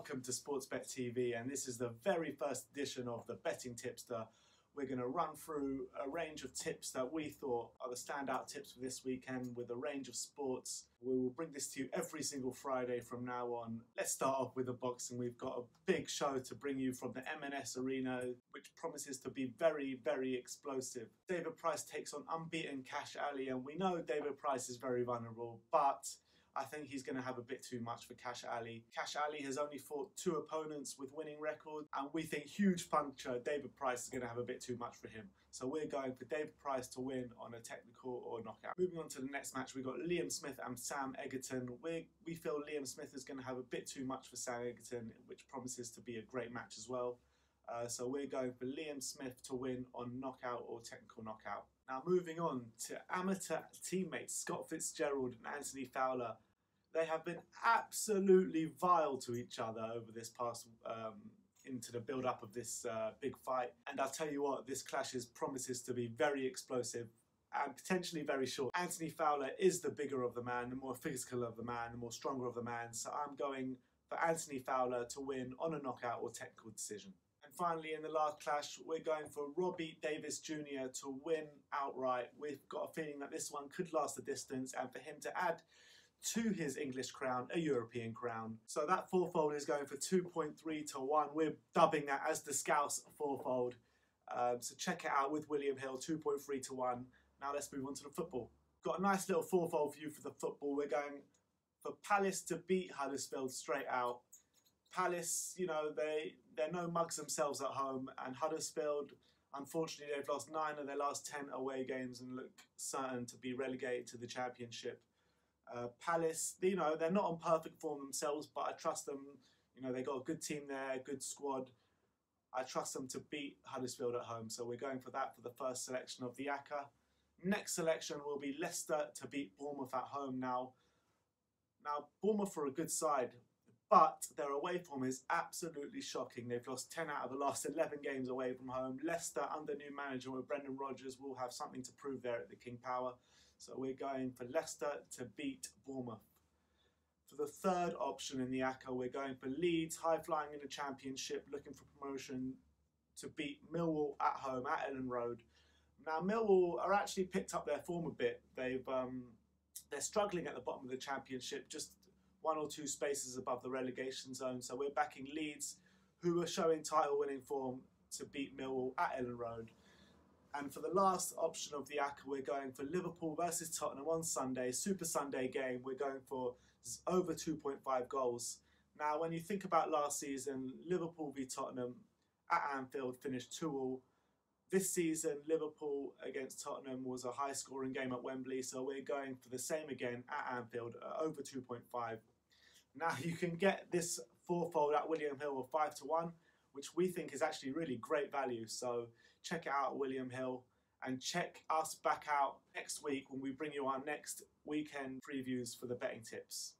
Welcome to Sportsbet TV, and this is the very first edition of the Betting Tipster. We're going to run through a range of tips that we thought are the standout tips for this weekend with a range of sports. We will bring this to you every single Friday from now on. Let's start off with the boxing. We've got a big show to bring you from the M&S Arena, which promises to be very, very explosive. David Price takes on unbeaten Cash Ali, and we know David Price is very vulnerable, but I think he's going to have a bit too much for Cash Ali. Cash Ali has only fought 2 opponents with winning records, and we think huge puncher David Price is going to have a bit too much for him. So we're going for David Price to win on a technical or knockout. Moving on to the next match, we've got Liam Smith and Sam Egerton. We feel Liam Smith is going to have a bit too much for Sam Egerton, which promises to be a great match as well. So we're going for Liam Smith to win on knockout or technical knockout. Now moving on to amateur teammates Scott Fitzgerald and Anthony Fowler. They have been absolutely vile to each other over this past, into the build-up of this big fight. And I'll tell you what, this clash promises to be very explosive and potentially very short. Anthony Fowler is the bigger of the man, the more physical of the man, the more stronger of the man. So I'm going for Anthony Fowler to win on a knockout or technical decision. And finally, in the last clash, we're going for Robbie Davis Jr. to win outright. We've got a feeling that this one could last the distance, and for him to add to his English crown a European crown. So that fourfold is going for 2.3 to 1. We're dubbing that as the Scouse fourfold. So check it out with William Hill, 2.3 to 1. Now let's move on to the football. Got a nice little fourfold for you for the football. We're going for Palace to beat Huddersfield straight out. Palace, you know, they're no mugs themselves at home, and Huddersfield, unfortunately, they've lost 9 of their last 10 away games and look certain to be relegated to the Championship. Palace, you know, they're not on perfect form themselves, but I trust them. You know, they got a good team there, good squad. I trust them to beat Huddersfield at home. So we're going for that for the first selection of the ACCA. Next selection will be Leicester to beat Bournemouth at home. Now Bournemouth are a good side, but their away form is absolutely shocking. They've lost 10 out of the last 11 games away from home. Leicester, under new manager with Brendan Rodgers, will have something to prove there at the King Power. So we're going for Leicester to beat Bournemouth. For the third option in the ACCA, we're going for Leeds, high-flying in the Championship, looking for promotion, to beat Millwall at home at Ellen Road. Now Millwall are actually picked up their form a bit. They're struggling at the bottom of the Championship, just 1 or 2 spaces above the relegation zone. So we're backing Leeds, who are showing title-winning form, to beat Millwall at Ellen Road. And for the last option of the ACCA, we're going for Liverpool versus Tottenham on Sunday, Super Sunday game. We're going for over 2.5 goals. Now, when you think about last season, Liverpool v Tottenham at Anfield finished 2-2. This season, Liverpool against Tottenham was a high-scoring game at Wembley, so we're going for the same again at Anfield, over 2.5. Now, you can get this fourfold at William Hill of 5 to 1, which we think is actually really great value. So check it out at William Hill, and check us back out next week when we bring you our next weekend previews for the betting tips.